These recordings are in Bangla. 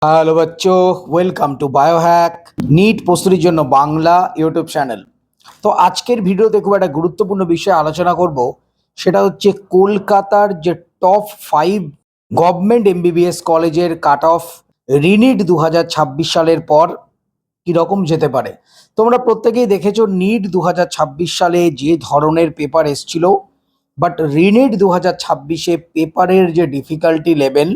হ্যালো বাচ্চো, ওয়েলকাম টু বায়োহ্যাক নিট প্রস্তুতির জন্য বাংলা ইউটিউব চ্যানেল। তো আজকের ভিডিওতে খুব একটা গুরুত্বপূর্ণ বিষয়ে আলোচনা করব। সেটা হচ্ছে কলকাতার যে টপ 5 গভর্নমেন্ট এমবিবিএস কলেজের কাট অফ রিনিট 2026 সালের পর কীরকম যেতে পারে। তোমরা প্রত্যেকেই দেখেছো নিট 2026 সালে যে ধরনের পেপার এসছিল, বাট রিনিট 2026-এ পেপারের যে ডিফিকাল্টি লেভেল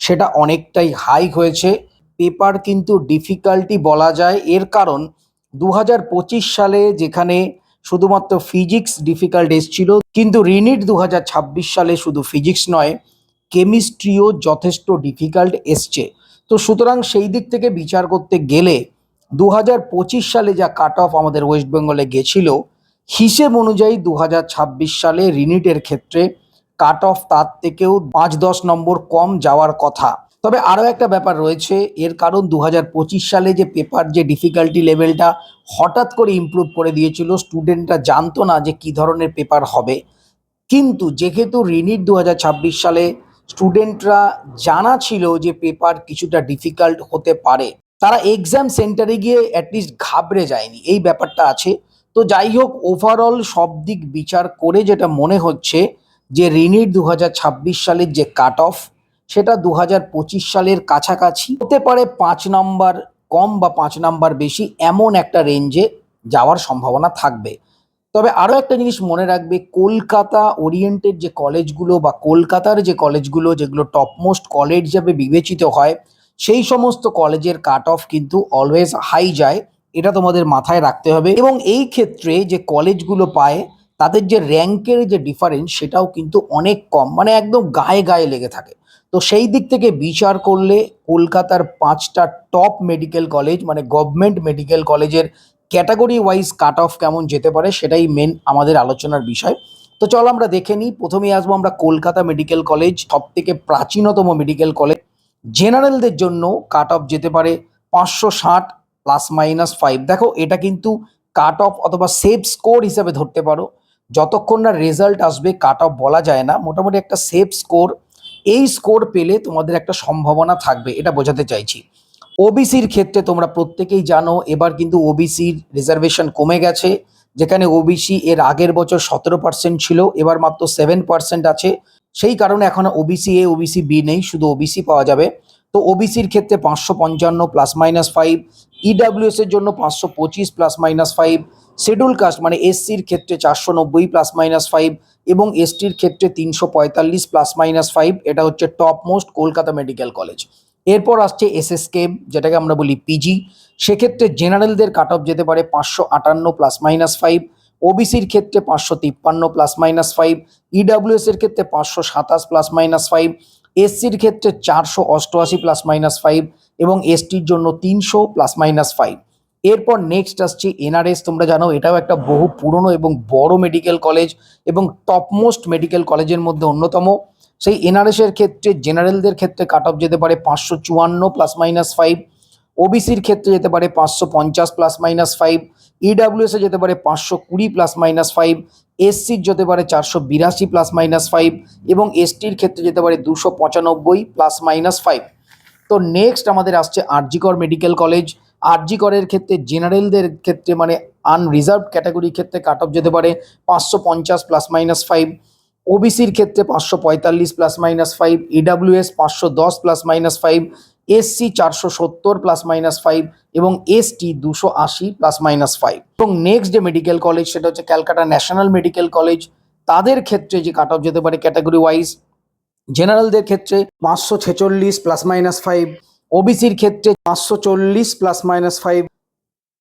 সেটা অনেকটাই হাই হয়েছে। পেপার কিন্তু ডিফিকাল্টি বলা যায়, এর কারণ 2025 সালে যেখানে শুধুমাত্র ফিজিক্স ডিফিকাল্ট এসছিল, কিন্তু রিনিট 2026 সালে শুধু ফিজিক্স নয়, কেমিস্ট্রিও যথেষ্ট ডিফিকাল্ট এসছে। তো সুতরাং সেই দিক থেকে বিচার করতে গেলে 2025 সালে যা কাট অফ আমাদের ওয়েস্ট বেঙ্গলে গেছিল, হিসেব অনুযায়ী 2026 সালে রিনিটের ক্ষেত্রে কাট অফ তার থেকেও 5-10 নম্বর কম যাওয়ার কথা। তবে আরও একটা ব্যাপার রয়েছে, এর কারণ 2025 সালে যে পেপার যে ডিফিকাল্টি লেভেলটা হঠাৎ করে ইমপ্রুভ করে দিয়েছিল, স্টুডেন্টরা জানতো না যে কী ধরনের পেপার হবে। কিন্তু যেহেতু রিনিট 2026 সালে স্টুডেন্টরা জানা ছিল যে পেপার কিছুটা ডিফিকাল্ট হতে পারে, তারা এক্সাম সেন্টারে গিয়ে অ্যাটলিস্ট ঘাবড়ে যায়নি, এই ব্যাপারটা আছে। তো যাই হোক, ওভারঅল সব দিক বিচার করে যেটা মনে হচ্ছে যে রিনিট 2026 সালের যে কাট অফ সেটা 2025 সালের কাছাকাছি হতে পারে, 5 নাম্বার কম বা 5 নাম্বার বেশি, এমন একটা রেঞ্জে যাওয়ার সম্ভাবনা থাকবে। তবে আরও একটা জিনিস মনে রাখবে, কলকাতা ওরিয়েন্টেড যে কলেজগুলো বা কলকাতার যে কলেজগুলো যেগুলো টপমোস্ট কলেজ হিসাবে বিবেচিত হয়, সেই সমস্ত কলেজের কাট অফ কিন্তু অলওয়েজ হাই যায়, এটা তোমাদের মাথায় রাখতে হবে। এবং এই ক্ষেত্রে যে কলেজগুলো পায় তাদের যে র্যাঙ্কের যে ডিফারেন্স সেটাও কিন্তু অনেক কম, মানে একদম গায়ে গায়ে লেগে থাকে। তো সেই দিক থেকে বিচার করলে কলকাতার 5টা টপ মেডিকেল কলেজ মানে গভর্নমেন্ট মেডিকেল কলেজের ক্যাটাগরি ওয়াইজ কাট অফ কেমন যেতে পারে সেটাই মেন আমাদের আলোচনার বিষয়। তো চলো আমরা দেখে নিই। প্রথমেই আসবো আমরা কলকাতা মেডিকেল কলেজ, সব থেকে প্রাচীনতম মেডিকেল কলেজ। জেনারেলদের জন্য কাট অফ যেতে পারে 560 ±5। দেখো, এটা কিন্তু কাট অফ অথবা সেফ স্কোর হিসাবে ধরতে পারো। যতক্ষণ না রেজাল্ট আসবে কাট অফ বলা যায় না, মোটামুটি একটা সেফ স্কোর, এই স্কোর পেলে তোমাদের একটা সম্ভাবনা থাকবে, এটা বোঝাতে চাইছি। ওবিসির ক্ষেত্রে তোমরা প্রত্যেকেই জানো এবার কিন্তু ওবিসির রিজার্ভেশন কমে গেছে। যেখানে ওবিসি এর আগের বছর 17% ছিল, এবার মাত্র 7% আছে। সেই কারণে এখন ওবিসি এ ওবিসি বি নেই, শুধু ওবিসি পাওয়া যাবে। তো ওবিসির ক্ষেত্রে 555 ±5, ইডাব্লিউএস এর জন্য 525 ±5, শিডিউল কাস্ট মানে এসসির ক্ষেত্রে 490 ±5 এবং এসটির ক্ষেত্রে 345 ±5। এটা হচ্ছে top most Kolkata medical college. এরপর আসছে এসএসকেএম, যেটাকে আমরা বলি পিজি। সেক্ষেত্রে জেনারেলদের কাট অফ যেতে পারে 558 ±5, ওবিসির ক্ষেত্রে 553 ±5, ইডাব্লিউএস এর ক্ষেত্রে 527 ±5, এসসির ক্ষেত্রে 488 ±5 এবং এসটির জন্য 300 ±5। এরপর নেক্সট আসছে এনআরএস। তোমরা জানো এটাও একটা বহু পুরনো এবং বড় মেডিকেল কলেজ এবং টপমোস্ট মেডিকেল কলেজের মধ্যে অন্যতম। সেই এনআরএস এর ক্ষেত্রে জেনারেলদের ক্ষেত্রে কাট অফ যেতে পারে 554 ±5, ওবিসির ক্ষেত্রে যেতে পারে 550 ±5, ইডাব্লিউএস এ যেতে পারে 520 ±5, এসসির যেতে পারে 482 ±5 এবং এসটির ক্ষেত্রে যেতে পারে 295 ±5। তো নেক্সট আমাদের আসছে আরজিকর মেডিকেল কলেজ। আরজিকরের ক্ষেত্রে জেনারেলদের ক্ষেত্রে মানে আনরিজার্ভড ক্যাটাগরির ক্ষেত্রে কাট অফ যেতে পারে 550 ±5, ওবিসির ক্ষেত্রে 545 ±5, ইডাব্লিউএস 510 ±5, এসসি 470 ±5 এবং এসটি 280 ±5। এবং নেক্সট যে মেডিকেল কলেজ সেটা হচ্ছে ক্যালকাটা ন্যাশনাল মেডিকেল কলেজ। তাদের ক্ষেত্রে যে কাট অফ যেতে পারে ক্যাটাগরি ওয়াইজ, জেনারেলদের ক্ষেত্রে 546 ±5, ওবিসির ক্ষেত্রে 540 ±5,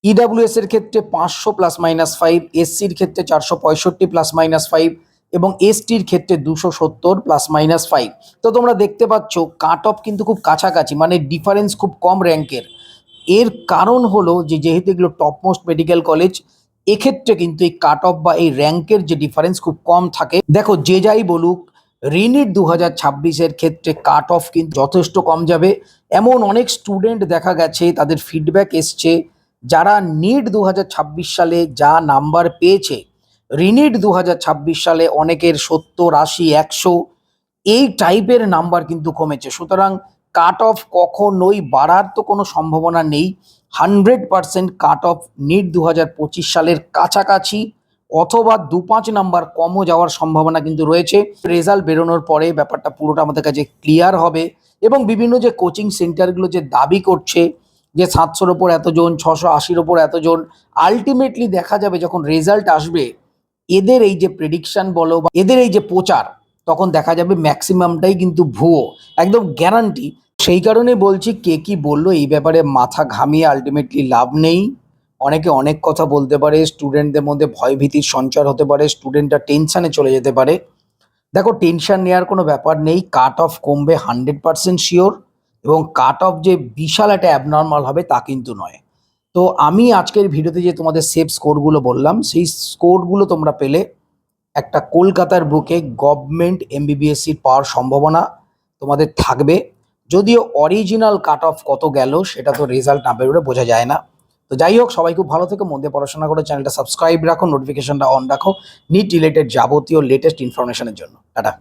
ইডাব্লিউএস এর ক্ষেত্রে 500 ±5, এসসির ক্ষেত্রে 465 ±5 এবং এসটির ক্ষেত্রে 270 ±5। তো তোমরা দেখতে পাচ্ছ কাট অফ কিন্তু খুব কাছাকাছি, মানে ডিফারেন্স খুব কম র্যাঙ্কের। এর কারণ হলো যে যেহেতু এগুলো টপমোস্ট মেডিকেল কলেজ, এক্ষেত্রে কিন্তু এই কাট অফ বা এই র্যাঙ্কের যে ডিফারেন্স খুব কম থাকে। দেখো, যে যাই বলুক, রিনিট 2026-এর ক্ষেত্রে কাট অফ কিন্তু যথেষ্ট কম যাবে। এমন অনেক স্টুডেন্ট দেখা গেছে, তাদের ফিডব্যাক এসছে, যারা নিট 2026 সালে যা নাম্বার পেয়েছে, রিনিট 2026 সালে অনেকের 70, 80, 100 এই টাইপের নাম্বার কিন্তু কমেছে। সুতরাং কাট অফ কখনোই বাড়ার তো কোনো সম্ভাবনা নেই। 100% কাট অফ নিট 2025 সালের কাছাকাছি অথবা 2-5 নাম্বার কমও যাওয়ার সম্ভাবনা কিন্তু রয়েছে। রেজাল্ট বেরোনোর পরে ব্যাপারটা পুরোটা আমাদের কাছে ক্লিয়ার হবে এবং বিভিন্ন যে কোচিং সেন্টারগুলো যে দাবি করছে যে 700-র ওপর এতজন, 680-র ওপর এতজন, আলটিমেটলি দেখা যাবে যখন রেজাল্ট আসবে এদের এই যে প্রেডিকশন বলো বা এদের এই যে প্রচার, তখন দেখা যাবে ম্যাক্সিমামটাই কিন্তু ভুয়ো, একদম গ্যারান্টি। সেই কারণে বলছি, কে কি বললো এই ব্যাপারে মাথা ঘামিয়ে আলটিমেটলি লাভ নেই। অনেকে অনেক কথা বলতে পারে, স্টুডেন্টদের মধ্যে ভয়ভীতির সঞ্চার হতে পারে, স্টুডেন্টরা টেনশনে চলে যেতে পারে। দেখো, টেনশন নেওয়ার কোনো ব্যাপার নেই। কাট অফ কমবে 100% শিওর, এবং কাট অফ যে বিশাল একটা অ্যাবনর্মাল হবে তা কিন্তু নয়। তো আমি আজকের ভিডিওতে যে তোমাদের সেফ স্কোরগুলো বললাম, সেই স্কোরগুলো তোমরা পেলে একটা কলকাতার বুকে গভর্নমেন্ট এমবিবিএস সিট পাওয়ার সম্ভাবনা তোমাদের থাকবে। যদিও অরিজিনাল কাট অফ কত গেল সেটা তো রেজাল্ট না বেরোলে বোঝা যায় না। তো যাই হোক, সবাই খুব ভালো থেকো, মন দিয়ে পড়াশোনা করো, চ্যানেলটা সাবস্ক্রাইব রাখো, নোটিফিকেশনটা অন রাখো নিট রিলেটেড যাবতীয় লেটেস্ট ইনফরমেশনের জন্য। টাটা।